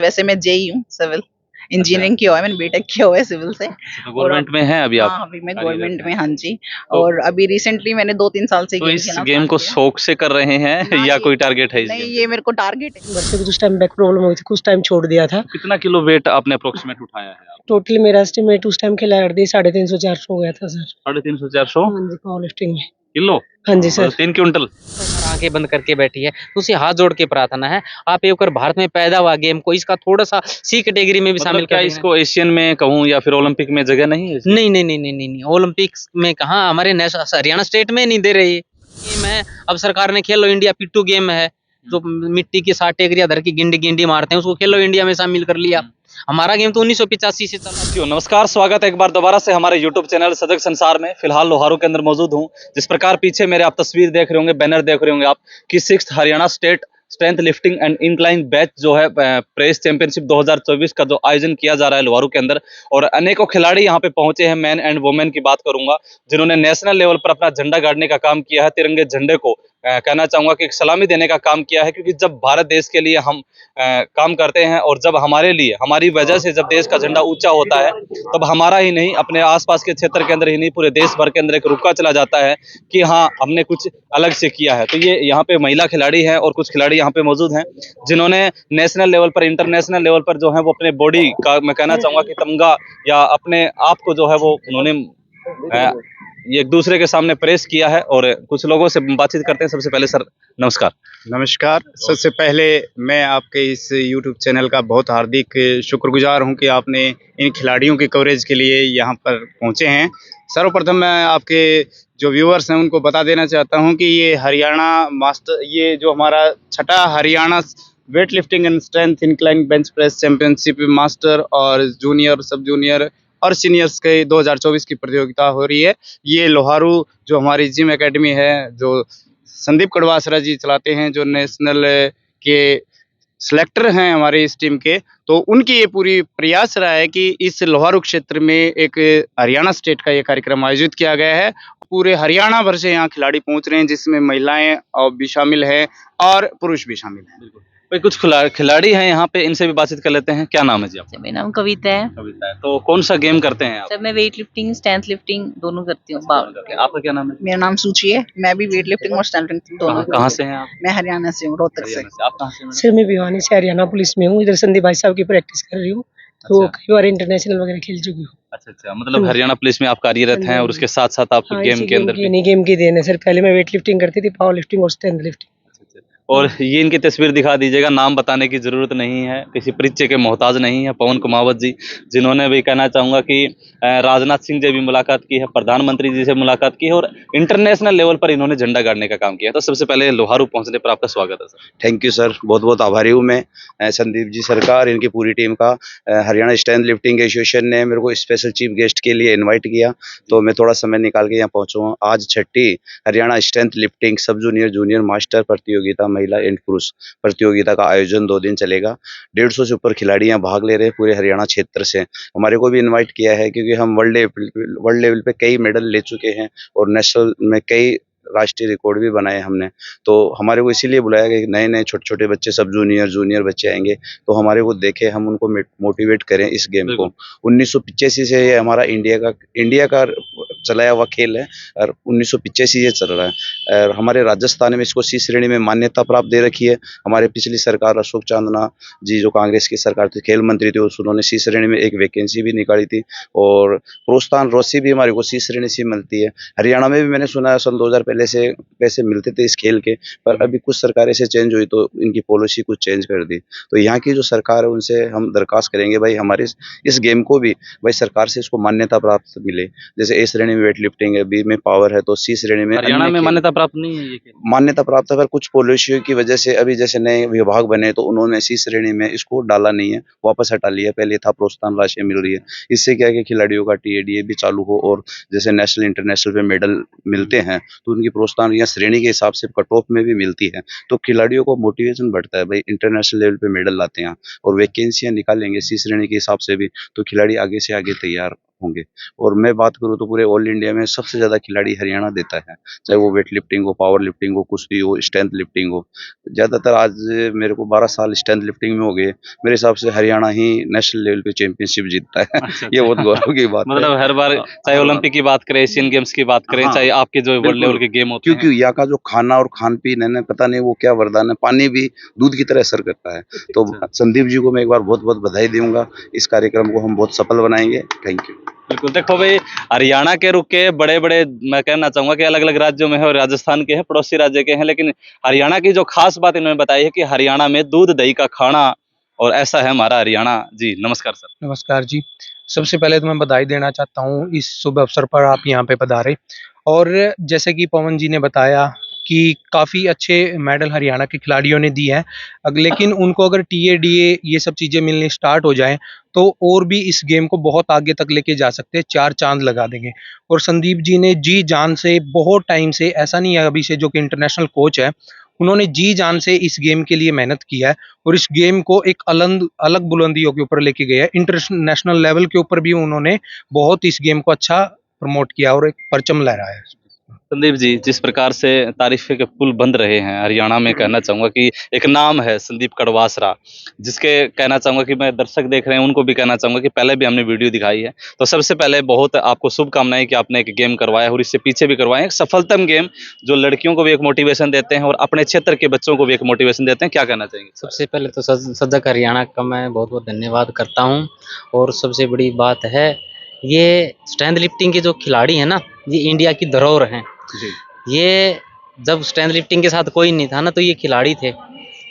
वैसे मैं जेई हूँ, सिविल इंजीनियरिंग किया हुआ है, मैंने बीटेक किया हुआ है सिविल से। तो गवर्नमेंट में है अभी आप? हाँ, अभी मैं कार्यरत गवर्नमेंट हैं। में, हाँ जी। तो- और अभी रिसेंटली मैंने 2-3 साल से तो गेम इस खेलना गेम को स्टार्ट किया। शौक से कर रहे हैं ना या ये- कोई टारगेट है इस नहीं, गेम ये मेरे को टारगेट है। घर पे कुछ टाइम बैक प्रॉब्लम हुई थी, कुछ टाइम छोड़ दिया था। कितना किलो वेट आपने अप्रोक्सीमेट उठाया है आप? टोटली मेरा एस्टिमेट उस टाइम खेला कर दी 350-400 हो गया था सर। 350-400 हाँ जी, पावर लिफ्टिंग में। किलो? हाँ जी सर। 3 क्विंटल? आंखें बंद करके बैठी है तो उसे हाथ जोड़ के प्रार्थना है, आप एक बार भारत में पैदा हुआ गेम को इसका थोड़ा सा सी कैटेगरी में भी शामिल मतलब क्या कर इसको एशियन में कहूँ या फिर ओलंपिक में जगह नहीं है इसकी? नहीं नहीं नहीं नहीं नहीं नहीं, ओलंपिक्स में कहाँ, हमारे हरियाणा स्टेट में नहीं दे रही गेम है। अब सरकार ने खेलो इंडिया पिट्टू गेम है, जो मिट्टी की 60 टेकरियां धर की गिंडी गिंडी मारते हैं, उसको खेलो इंडिया में शामिल कर लिया। हमारा गेम तो 1985 से चला। साथियों नमस्कार, स्वागत है एक बार दोबारा से हमारे YouTube चैनल सजग संसार में। फिलहाल लोहारू के अंदर मौजूद हूं। जिस प्रकार पीछे मेरे आप तस्वीर देख रहे होंगे, बैनर देख रहे होंगे आप, कि 6th Haryana state strength lifting and incline batch जो है प्रेस चैंपियनशिप 2024 का जो आयोजन किया जा रहा है लोहारू के अंदर, और अनेकों खिलाड़ी यहाँ पे पहुंचे हैं। मैन एंड वुमेन की बात करूंगा, जिन्होंने नेशनल लेवल पर अपना झंडा गाड़ने का काम किया है। तिरंगे झंडे को कहना चाहूंगा कि एक सलामी देने का काम किया है, क्योंकि जब भारत देश के लिए हम काम करते हैं और जब हमारे लिए, हमारी वजह से जब देश का झंडा ऊंचा होता है, तब हमारा ही नहीं, अपने आसपास के क्षेत्र के अंदर ही नहीं, पूरे देश भर के अंदर एक रुका चला जाता है कि हाँ, हमने कुछ अलग से किया है। तो ये यहाँ पे महिला खिलाड़ी हैं और कुछ खिलाड़ी यहाँ पे मौजूद हैं, जिन्होंने नेशनल लेवल पर, इंटरनेशनल लेवल पर जो है वो अपने बॉडी का, मैं कहना चाहूंगा कि तमगा या अपने आप को जो है वो उन्होंने ये एक दूसरे के सामने प्रेस किया है। और कुछ लोगों से बातचीत करते हैं। सबसे पहले सर नमस्कार। नमस्कार। सबसे पहले मैं आपके इस YouTube चैनल का बहुत हार्दिक शुक्रगुजार हूं कि आपने इन खिलाड़ियों की कवरेज के लिए यहां पर पहुंचे हैं। सर्वप्रथम मैं आपके जो व्यूअर्स हैं उनको बता देना चाहता हूं कि ये हरियाणा मास्टर, ये जो हमारा छठा Haryana weight lifting and strength incline bench press championship master और जूनियर, सब जूनियर और सीनियर्स के 2024 की प्रतियोगिता हो रही है। ये लोहारू जो हमारी जिम एकेडमी है, जो संदीप कड़वासरा जी चलाते हैं, जो नेशनल के सिलेक्टर हैं हमारे इस टीम के, तो उनकी ये पूरी प्रयास रहा है कि इस लोहारू क्षेत्र में एक हरियाणा स्टेट का ये कार्यक्रम आयोजित किया गया है। पूरे हरियाणा भर से यहाँ खिलाड़ी पहुंच रहे हैं, जिसमें महिलाएं और भी शामिल हैं और पुरुष भी शामिल हैं। भाई कुछ खिलाड़ी हैं यहाँ पे, इनसे भी बातचीत कर लेते हैं। क्या नाम है जी आपका? मेरा नाम कविता है। कविता है। तो कौन सा गेम करते हैं आप? सर मैं वेट लिफ्टिंग, स्ट्रेंथ लिफ्टिंग दोनों करती हूँ। आपका क्या नाम है? मेरा नाम सूची है, मैं भी वेट लिफ्टिंग और स्टैंड लिफ्टिंग दोनों कहाँ से हैं आप? मैं हरियाणा से हूँ, रोहतक से। हरियाणा से। आप कहाँ से हैं? सर मैं भिवानी से हरियाणा पुलिस में हूँ, इधर संदीप भाई साहब की प्रैक्टिस कर रही हूँ, तो अच्छा। कई बार इंटरनेशनल वगैरह खेल चुकी हूँ। अच्छा, मतलब हरियाणा पुलिस में आप कार्यरत हैं और उसके साथ साथ आप हाँ, गेम इसी के अंदर भी। नहीं, गेम की देन है सर। पहले मैं वेट लिफ्टिंग करती थी, पावर लिफ्टिंग और स्ट्रेंथ लिफ्टिंग। और ये इनकी तस्वीर दिखा दीजिएगा, नाम बताने की जरूरत नहीं है, किसी परिचय के मोहताज नहीं है। पवन कुमावत जी, जिन्होंने भी कहना चाहूंगा कि राजनाथ सिंह से भी मुलाकात की है, प्रधानमंत्री जी से मुलाकात की है, और इंटरनेशनल लेवल पर इन्होंने झंडा गाड़ने का काम किया। तो सबसे पहले लोहारू पहुंचने पर आपका स्वागत है सर। थैंक यू सर, बहुत बहुत आभारी हूँ मैं संदीप जी सरकार, इनकी पूरी टीम का। हरियाणा स्ट्रेंथ लिफ्टिंग एसोसिएशन ने मेरे को स्पेशल चीफ गेस्ट के लिए इनवाइट किया, तो मैं थोड़ा समय निकाल के यहाँ पहुँचा हूँ। आज छठी हरियाणा स्ट्रेंथ लिफ्टिंग सब जूनियर, जूनियर मास्टर प्रतियोगिता, महिला एंड पुरुष प्रतियोगिता का आयोजन 2 दिन चलेगा। 150 से ऊपर खिलाड़ी यहाँ भाग ले रहे हैं पूरे हरियाणा क्षेत्र से। हमारे को भी इनवाइट किया है, क्योंकि हम वर्ल्ड लेवल पे कई मेडल ले चुके हैं और नेशनल में कई राष्ट्रीय रिकॉर्ड भी बनाए हमने। तो हमारे को इसीलिए बुलाया गया कि नए नए छोटे छोटे बच्चे, सब जूनियर बच्चे आएंगे, तो हमारे को देखे, हम उनको मोटिवेट करें इस गेम को। 1985 से ये हमारा इंडिया का चलाया हुआ खेल है और 1985 ये चल रहा है। और हमारे राजस्थान में इसको सी श्रेणी में मान्यता प्राप्त दे रखी है। हमारे पिछली सरकार अशोक चांदना जी, जो कांग्रेस की सरकार थी, खेल मंत्री थे, उन्होंने सी श्रेणी में एक वैकेंसी भी निकाली थी, और प्रोत्साहन राशि भी हमारे को सी श्रेणी से मिलती है। हरियाणा में भी मैंने सुना है सन 2000 पहले से पैसे मिलते थे इस खेल के, पर अभी कुछ सरकारें से चेंज हुई तो इनकी पॉलिसी कुछ चेंज कर दी। तो यहाँ की जो सरकार है उनसे हम दरखास्त करेंगे, भाई हमारे इस गेम को भी भाई सरकार से इसको मान्यता प्राप्त मिले। जैसे ए श्रेणी में वेट लिफ्टिंग है, बी में पावर है, तो सी श्रेणी में हरियाणा में मान्यता प्राप्त नहीं है ये खेल? मान्यता प्राप्त है, पर कुछ पॉलिसियों की वजह से अभी जैसे नए विभाग बने तो उन्होंने सी श्रेणी में इसको डाला नहीं है, वापस हटा लिया। पहले था, प्रोत्साहन राशि मिल रही है। इससे क्या है कि खिलाड़ियों का टीएडीए भी चालू हो, और जैसे नेशनल इंटरनेशनल पे मेडल मिलते हैं तो उनकी प्रोत्साहन या श्रेणी के हिसाब से कट ऑफ में भी मिलती है, तो खिलाड़ियों को मोटिवेशन बढ़ता है, भाई इंटरनेशनल लेवल पे मेडल लाते हैं और वैकेंसियां निकालेंगे सी श्रेणी के हिसाब से भी, तो खिलाड़ी आगे से आगे तैयार होंगे। और मैं बात करूँ तो पूरे ऑल इंडिया में सबसे ज़्यादा खिलाड़ी हरियाणा देता है, चाहे वो वेट लिफ्टिंग हो, पावर लिफ्टिंग हो, कुश्ती हो, स्ट्रेंथ लिफ्टिंग हो। ज़्यादातर आज मेरे को 12 साल स्ट्रेंथ लिफ्टिंग में हो गए, मेरे हिसाब से हरियाणा ही नेशनल लेवल पे चैंपियनशिप जीतता है। अच्छा, ये बहुत गौरव की बात है। मतलब हर बार चाहे हाँ, ओलंपिक की बात करें, एशियन गेम्स की बात करें, हाँ, चाहे आपके जो वर्ल्ड बिल्कुल। लेवल के गेम होते हैं। क्योंकि यहाँ का जो खाना और खान-पीन है ना, पता नहीं वो क्या वरदान है, पानी भी दूध की तरह असर करता है। तो अच्छा। संदीप जी को मैं एक बार बहुत-बहुत बधाई दूँगा, इस कार्यक्रम को हम बहुत सफल बनाएँगे। Thank you. बिल्कुल, देखो भाई, हरियाणा के रुक के बड़े-बड़े, मैं कहना चाहूँगा कि अलग-अलग राज्यों में है और राजस्थान के हैं, पड़ोसी राज्य के हैं, लेकिन हरियाणा की जो खास बात इन्होंने बताई है कि हरियाणा में दूध दही का खाना, और ऐसा है हमारा हरियाणा। जी, नमस्कार सर। नमस्कार जी। सबसे पहले तो मैं बधाई देना चाहता हूँ इस शुभ अवसर पर आप यहाँ पे पधारे। और जैसे कि पवन जी ने बताया कि काफ़ी अच्छे मेडल हरियाणा के खिलाड़ियों ने दिए हैं। लेकिन उनको अगर टीए, डीए ये सब चीज़ें मिलनी स्टार्ट हो जाएँ तो और भी इस गेम को बहुत आगे तक लेके जा सकते हैं, 4 चाँद लगा देंगे। और संदीप जी ने जी जान से बहुत टाइम से, ऐसा नहीं है अभी से, जो कि इंटरनेशनल कोच है, उन्होंने जी जान से इस गेम के लिए मेहनत किया है और इस गेम को एक अलग बुलंदियों के ऊपर लेके गए हैं। इंटरनेशनल लेवल के ऊपर भी उन्होंने बहुत इस गेम को अच्छा प्रमोट किया और एक परचम लहराया है। संदीप जी, जिस प्रकार से तारीफ़े के पुल बन रहे हैं हरियाणा में, कहना चाहूँगा कि एक नाम है संदीप कड़वासरा, जिसके कहना चाहूँगा कि मैं दर्शक देख रहे हैं उनको भी कहना चाहूँगा कि पहले भी हमने वीडियो दिखाई है। तो सबसे पहले बहुत आपको शुभकामनाएँ कि आपने एक गेम करवाया और इससे पीछे भी करवाए, एक सफलतम गेम जो लड़कियों को भी एक मोटिवेशन देते हैं और अपने क्षेत्र के बच्चों को भी एक मोटिवेशन देते हैं। क्या कहना चाहेंगे? सबसे पहले तो सजग हरियाणा का मैं बहुत बहुत धन्यवाद करता हूँ। और सबसे बड़ी बात है, ये स्ट्रेंथ लिफ्टिंग के जो खिलाड़ी हैं ना, ये इंडिया की धरोहर हैं। जी। ये जब स्ट्रेंथ लिफ्टिंग के साथ कोई नहीं था ना, तो ये खिलाड़ी थे।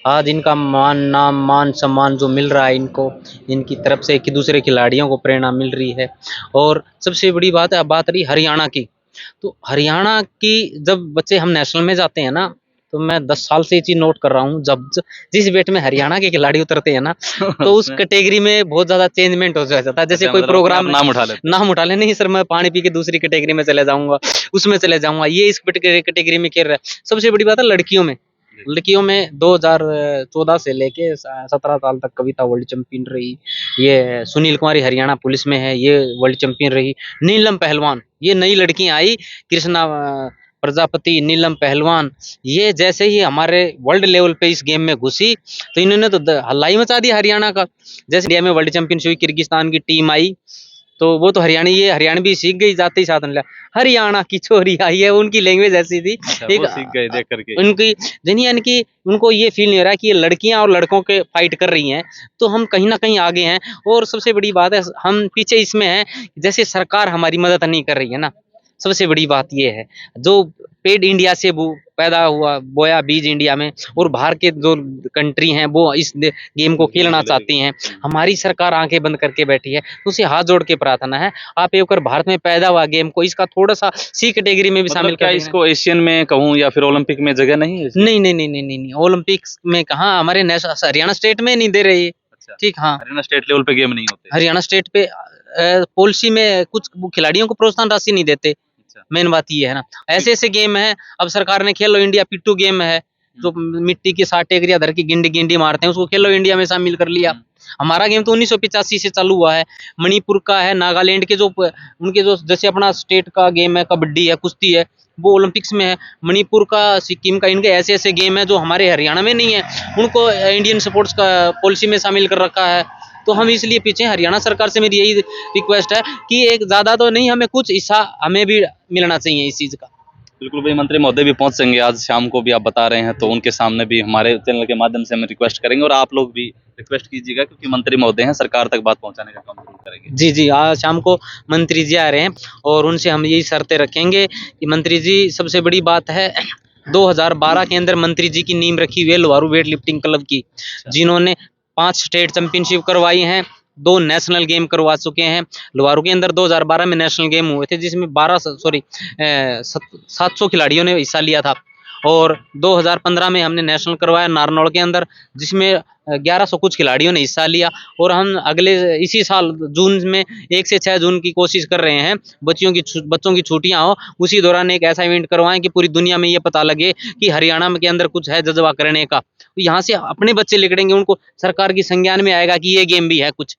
आज इनका मान सम्मान जो मिल रहा है इनको, इनकी तरफ से कि दूसरे खिलाड़ियों को प्रेरणा मिल रही है। और सबसे बड़ी बात है, अब बात रही हरियाणा की, तो हरियाणा की जब बच्चे हम नेशनल में जाते हैं ना, तो मैं 10 साल से ये चीज़ नोट कर रहा हूँ, जिस वेट में हरियाणा के खिलाड़ी उतरते हैं ना, तो उस कैटेगरी में बहुत ज़्यादा चेंजमेंट हो जाता है। जैसे अच्छा, कोई मतलब प्रोग्राम अपने आप नाम उठा लेते हैं। नाम उठा ले, नहीं सर मैं पानी पी के दूसरी कैटेगरी में चले जाऊँगा, उसमें चले जाऊँगा, ये इस कैटेगरी में खेल रहा है। सबसे बड़ी बात है लड़कियों में 2014 से लेके 17 साल तक कविता वर्ल्ड चैंपियन रही। ये सुनील कुमारी हरियाणा पुलिस में है, ये वर्ल्ड चैंपियन रही। नीलम पहलवान, ये नई लड़की आई, कृष्णा प्रजापति, नीलम पहलवान, ये जैसे ही हमारे वर्ल्ड लेवल पे इस गेम में घुसी, तो इन्होंने तो हल्ला ही मचा दिया हरियाणा का। जैसे इंडिया में वर्ल्ड चैंपियनशिप हुई, किर्गिस्तान की टीम आई, तो वो तो हरियाणवी सीख गई, जाते ही साथ में हरियाणा की छोरी आई है, उनकी लैंग्वेज ऐसी थी। अच्छा, एक वो सीख गए देख करके। उनकी यानी कि उनको ये फील नहीं हो रहा कि ये लड़कियां और लड़कों के फाइट कर रही हैं, तो हम कहीं ना कहीं आगे हैं। और सबसे बड़ी बात है, हम पीछे इसमें हैं, जैसे सरकार हमारी मदद नहीं कर रही है ना, सबसे बड़ी बात ये है। जो पेड इंडिया से पैदा हुआ बोया बीज इंडिया में, और बाहर के जो कंट्री हैं वो इस गेम को खेलना चाहती हैं, हमारी सरकार आंखें बंद करके बैठी है। तो उसे हाथ जोड़ के प्रार्थना है, आप एक बार भारत में पैदा हुआ गेम को इसका थोड़ा सा सी कैटेगरी में भी शामिल क्या कर इसको एशियन में कहूँ या फिर ओलंपिक में जगह नहीं है इसकी? नहीं, ओलंपिक्स में कहाँ, हमारे हरियाणा स्टेट में नहीं दे रही है। अच्छा, ठीक, हाँ, हरियाणा स्टेट लेवल पे गेम नहीं होते। हरियाणा स्टेट पे पॉलिसी में कुछ वो खिलाड़ियों को प्रोत्साहन राशि नहीं देते। अच्छा। मेन बात ये है ना, ऐसे गेम है। अब सरकार ने खेलो इंडिया पिट्टू गेम है, जो मिट्टी की 60 टेकरिया धर की गिंडी मारते हैं, उसको खेलो इंडिया में शामिल कर लिया। हमारा गेम तो 1985 से चालू हुआ है। मणिपुर का है, नागालैंड के जो उनके जो जैसे अपना स्टेट का गेम है, कबड्डी है, कुश्ती है, वो ओलंपिक्स में है। मणिपुर का, सिक्किम का, इनके ऐसे गेम है जो हमारे हरियाणा में नहीं है, उनको इंडियन स्पोर्ट्स का पॉलिसी में शामिल कर रखा है। तो हम इसलिए पीछे। हरियाणा सरकार से मेरी यही रिक्वेस्ट है कि एक ज़्यादा तो नहीं, हमें कुछ हिस्सा हमें भी मिलना चाहिए इस चीज़ का। बिल्कुल भाई, मंत्री महोदय भी पहुंचेंगे आज शाम को, भी आप बता रहे हैं, तो उनके सामने भी हमारे चैनल के माध्यम से हम रिक्वेस्ट करेंगे, और आप लोग भी रिक्वेस्ट कीजिएगा, क्योंकि मंत्री महोदय हैं, सरकार तक बात पहुंचाने का काम जरूर करेंगे। जी, आज शाम को मंत्री जी आ रहे हैं और उनसे हम यही शर्तें रखेंगे कि मंत्री जी, सबसे बड़ी बात है 2012 के अंदर मंत्री जी की नींव रखी हुई है लोहारू वेट लिफ्टिंग क्लब की, जिन्होंने 5 स्टेट चैंपियनशिप करवाई हैं, 2 नेशनल गेम करवा चुके हैं। लोहारू के अंदर 2012 में नेशनल गेम हुए थे, जिसमें 700 खिलाड़ियों ने हिस्सा लिया था। और 2015 में हमने नेशनल करवाया नारनौल के अंदर, जिसमें 1100 कुछ खिलाड़ियों ने हिस्सा लिया। और हम अगले इसी साल जून में 1 से 6 जून की कोशिश कर रहे हैं, बच्चों की छुट्टियां हो, उसी दौरान एक ऐसा इवेंट करवाएं कि पूरी दुनिया में ये पता लगे कि हरियाणा के अंदर कुछ है जज्बा करने का। यहाँ से अपने बच्चे निकलेंगे, उनको सरकार की संज्ञान में आएगा कि ये गेम भी है कुछ।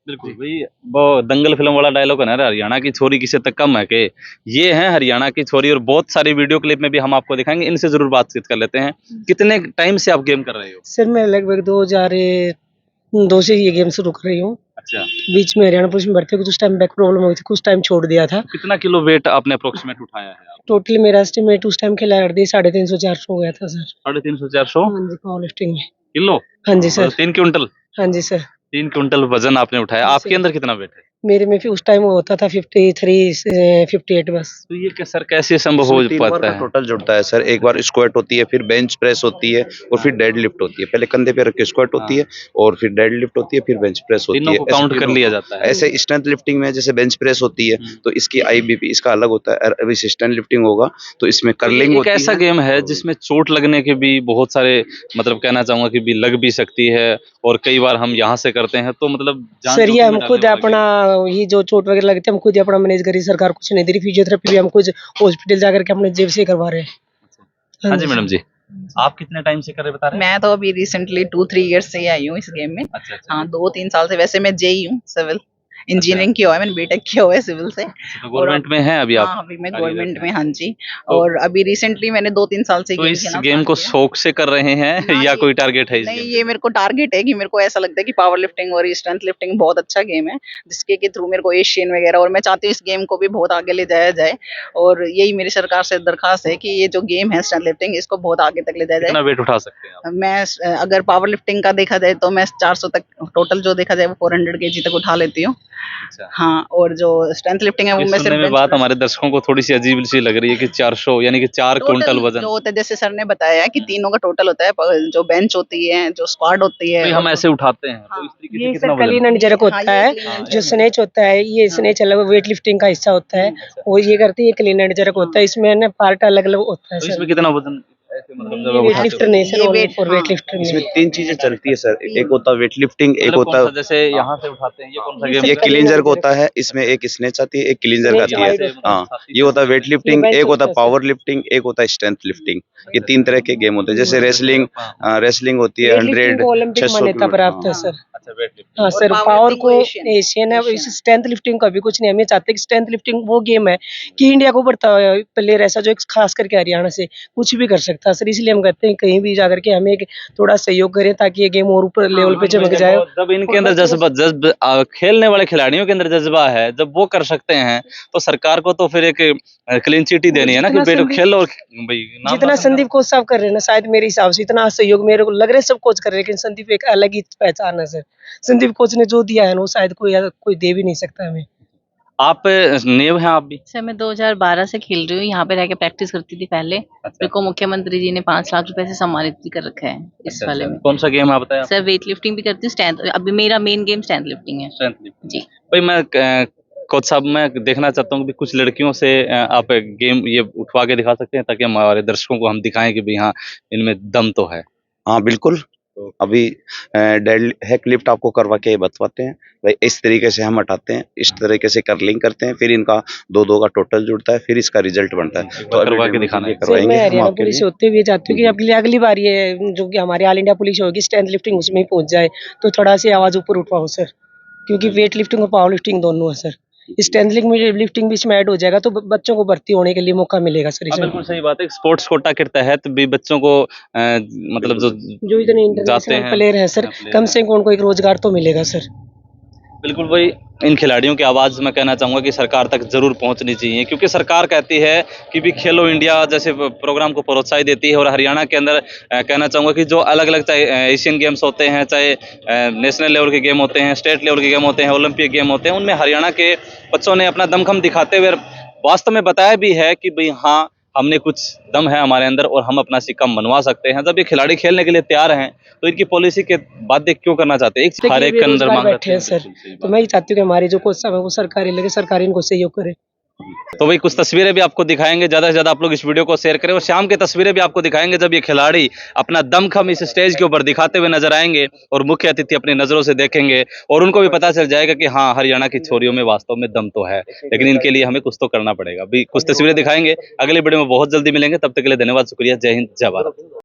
बिल्कुल भाई, वो दंगल फिल्म वाला डायलॉग है ना, हरियाणा की छोरी किसी तक कम है के। ये है हरियाणा की छोरी, और बहुत सारी वीडियो क्लिप में भी हम आपको दिखाएंगे, इनसे जरूर बातचीत कर लेते हैं। कितने टाइम से आप गेम कर रहे हो? सर मैं लगभग 2002 से ये गेम शुरू कर रही हूँ। अच्छा, बीच में हरियाणा पुलिस में भर्ती हो गई, कुछ टाइम बैक प्रॉब्लम हुई थी, कुछ टाइम छोड़ दिया था। कितना किलो वेट आपने अप्रोक्सीमेट उठाया है आप? टोटली मेरा एस्टिमेट उस टाइम खेला कर दी 350-400 हो गया था सर। 350-400 हाँ जी, पावर लिफ्टिंग में। किलो? हाँ जी सर। 3 क्विंटल? हाँ जी सर। 3 क्विंटल वजन आपने उठाया। जी आपके सर। अंदर कितना वेट है? मेरे में फिर उस टाइम होता था 53 से 58 बस। तो ये सर कैसे संभव हो इसमें 3 बार पाता का है? टोटल जुड़ता है सर। एक बार स्क्वाट होती है, फिर बेंच प्रेस होती है और फिर डेड लिफ्ट होती है। पहले कंधे पे रख के स्क्वाट होती है और फिर डेड लिफ्ट होती है, फिर बेंच प्रेस होती तीनों है। को ऐसे काउंट कर तीनों लिया को। जाता है। ऐसे स्ट्रेंथ लिफ्टिंग में जैसे बेंच प्रेस होती है तो इसकी आईबीपी इसका अलग होता है। अब इस स्ट्रेंथ लिफ्टिंग होगा तो इसमें तो ये कर्लिंग एक होती ऐसा है। गेम है जिसमें चोट लगने के भी बहुत सारे, मतलब कहना चाहूंगा कि भी लग भी सकती है, और कई बार हम यहाँ से करते हैं तो मतलब जान सर ये जोखिम हम में डालने खुद वाला अपना गेम है। ये जो चोट वगैरह लगती है हम खुद ही अपना मैनेज करी, सरकार कुछ नहीं दे रही। फिजियोथेरेपी भी हम खुद हॉस्पिटल जाकर के अपने जेब से ही करवा रहे हैं। हाँ जी मैडम जी, आप कितने टाइम से कर रहे बता रहे हैं? मैं तो अभी रिसेंटली 2-3 ईयर्स से ही आई हूँ इस गेम में। अच्छा अच्छा। हाँ, 2-3 साल से। वैसे मैं जेई हूँ, सिविल इंजीनियरिंग किया हुआ है मैंने, बीटेक किया हुआ है सिविल से। तो गवर्नमेंट में है अभी आप? हाँ, अभी मैं कार्यरत गवर्नमेंट हैं। में, हाँ जी। तो- और अभी रिसेंटली मैंने 2-3 साल से तो गेम इस खेलना गेम स्टार्ट को किया। शौक से कर रहे हैं ना, या ये कोई टारगेट है इस नहीं, गेम ये मेरे को टारगेट है कि मेरे को ऐसा लगता है कि पावर लिफ्टिंग और स्ट्रेंथ लिफ्टिंग बहुत अच्छा गेम है, जिसके के थ्रू मेरे को एशियन वगैरह, और मैं चाहती हूँ इस गेम को भी बहुत आगे ले जाया जाए। और यही मेरी सरकार से दरखास्त है कि ये जो गेम है स्ट्रेंथ लिफ्टिंग, इसको बहुत आगे तक ले जाया कितना जाए। वेट उठा सकते हैं आप? मैं अगर पावर लिफ्टिंग का देखा जाए तो मैं 400 तक, टोटल जो देखा जाए वो 400 केजी तक उठा लेती हूँ। अच्छा। हाँ, और जो स्ट्रेंथ लिफ्टिंग है वो ये मैं सुनने सिर्फ में बात हमारे दर्शकों को थोड़ी सी अजीब सी लग रही है कि 400 यानी कि 4 क्विंटल वजन। जो होता है, जैसे सर ने बताया कि तीनों का टोटल होता है, जो बेंच होती है, जो स्क्वाड होती है। तो हम ऐसे उठाते हैं तो हाँ, इस तरीके से ये कितना सर वजन? क्लीन एंड जर्क हाँ, होता ये है। clean and जो jerk स्नेच होता है, ये स्नेच अलग वेट लिफ्टिंग का हिस्सा होता है, वो ये करते हैं। ये क्लीन एंड जर्क होता है, इसमें ना पार्ट अलग अलग होता है तो सर। इसमें कितना वजन ऐसे मतलब जब ये आप वेट उठाते लिफ्टर हो? नहीं सर, ये ओनली weight, फॉर हाँ। वेट लिफ्टर इसमें नहीं। 3 चीजें चलती है सर। एक होता है वेट लिफ्टिंग, एक मतलब होता कौन सा, है जैसे यहाँ से उठाते हैं, ये कौन सा ये गेम सर ये है? clean क्लींजर and होता jerk। है। इसमें एक स्नेच आती है, एक क्लींजर स्नेच आती है। वाइड से होता हाँ, मतलब ये होता है वेट लिफ्टिंग, बेंच एक होता है होता है, पावर लिफ्टिंग, एक होता है स्ट्रेंथ लिफ्टिंग। ये 3 तरह के गेम होते हैं। जैसे रेसलिंग, रेसलिंग होती है वेट लिफ्टिंग 100, को ओलंपिक 600 मान्यता किलो। प्राप्त है हाँ। सर। अच्छा, वेट लिफ्टिंग। हाँ और सर, power पावर lifting को को एशियन एशियन है। एशियन इस स्ट्रेंथ लिफ्टिंग का भी कुछ नहीं, हमें चाहते हैं कि स्ट्रेंथ लिफ्टिंग वो गेम है कि इंडिया को बढ़ता हुआ प्लेयर ऐसा जो एक खास करके हरियाणा से कुछ भी कर सकता है सर। इसलिए हम कहते हैं कहीं भी जाकर के हमें एक थोड़ा सहयोग करें ताकि ये गेम और ऊपर लेवल पे चमक जाए। जब इनके अंदर जज्बा खेलने वाले खिलाड़ियों के अंदर जज्बा है, जब वो कर सकते हैं तो सरकार को तो फिर एक क्लीन चिट ही देनी है ना कि जितना बेटो संदीप- खेलो और भाई नाम जितना रोशन संदीप कोच साहब कर रहे हैं ना, शायद मेरे हिसाब से इतना सहयोग मेरे को लग रहा है सब कोच कर रहे हैं, लेकिन संदीप एक अलग ही पहचान है सर। संदीप कोच ने जो दिया है ना वो शायद कोई दे भी नहीं सकता हमें। आप नेव हैं आप भी? सर मैं 2012 से खेल रही हूँ, यहाँ पे रह के प्रैक्टिस करती थी पहले। मेरे को मुख्यमंत्री जी ने 5 लाख रुपए से सम्मानित भी कर रखा है इस अच्छा, वाले अच्छा। में। कौन सा गेम है आप बताया? सर वेट लिफ्टिंग भी करती हूँ, स्ट्रेंथ, अभी मेरा मेन गेम स्ट्रेंथ लिफ्टिंग है स्ट्रेंथ लिफ्टिंग। जी। भाई मैं कोच साहब मैं देखना चाहता हूँ कि कुछ लड़कियों से आप गेम ये उठवा के दिखा सकते हैं ताकि हमारे दर्शकों को हम दिखाएं कि भाई हाँ इनमें दम तो है। हाँ बिल्कुल। अभी डेड हैक लिफ्ट आपको करवा के बताते हैं भाई। इस तरीके से हम हटाते हैं, इस तरीके से कर्लिंग करते हैं, फिर इनका 2-2 का टोटल जुड़ता है, फिर इसका रिजल्ट बनता है। एक बार करवा के दिखाना है। सर करवाएंगे मैं हम हरियाणा आपके पुलिस लिए। से होते हुए चाहती हूँ कि अगली बार ये जो कि हमारी ऑल इंडिया पुलिस होगी स्ट्रेंथ लिफ्टिंग उसमें ही पहुंच जाए तो थोड़ा सी आवाज ऊपर उठवाओ सर, क्योंकि वेट लिफ्टिंग और पावर लिफ्टिंग दोनों है सर। स्ट्रेंथ लिफ्टिंग भी इसमें ऐड हो जाएगा तो बच्चों को भर्ती होने के लिए मौका मिलेगा सर हाँ इसमें। बिल्कुल सही बात है। स्पोर्ट्स कोटा के तहत भी बच्चों को मतलब जो इतने जाते इंटरनेशनल हैं प्लेयर हैं सर, player कम हैं। से कम उनको एक रोजगार तो मिलेगा सर। बिल्कुल भाई, इन खिलाड़ियों की आवाज़ मैं कहना चाहूँगा कि सरकार तक ज़रूर पहुँचनी चाहिए, क्योंकि सरकार कहती है कि भी खेलो इंडिया जैसे प्रोग्राम को प्रोत्साहित देती है, और हरियाणा के अंदर कहना चाहूँगा कि जो अलग अलग चाहे एशियन गेम्स होते हैं, चाहे नेशनल लेवल के गेम होते हैं, स्टेट लेवल के गेम होते हैं, ओलंपिक गेम होते हैं, उनमें हरियाणा के बच्चों ने अपना दमखम दिखाते हुए वास्तव में बताया भी है कि भाई हाँ हमने कुछ दम है हमारे अंदर और हम अपना सिक्का मनवा सकते हैं। जब ये खिलाड़ी खेलने के लिए तैयार हैं तो इनकी पॉलिसी के बाध्य क्यों करना चाहते हैं? एक हर एक के अंदर मांग बैठे हैं सर, तो मैं ये चाहती हूँ कि हमारी जो कोच साहब है वो सरकारी लगे, सरकारी इनको सहयोग करे। तो भाई कुछ तस्वीरें भी आपको दिखाएंगे, ज़्यादा से ज़्यादा आप लोग इस वीडियो को शेयर करें, और शाम की तस्वीरें भी आपको दिखाएंगे जब ये खिलाड़ी अपना दमखम इस स्टेज के ऊपर दिखाते हुए नजर आएंगे और मुख्य अतिथि अपनी नज़रों से देखेंगे और उनको भी पता चल जाएगा कि हाँ हरियाणा की छोरियों में वास्तव में दम तो है, लेकिन इनके लिए हमें कुछ तो करना पड़ेगा। अभी कुछ तस्वीरें दिखाएंगे, अगले वीडियो में बहुत जल्दी मिलेंगे, तब तक के लिए धन्यवाद, शुक्रिया, जय हिंद, जय भारत।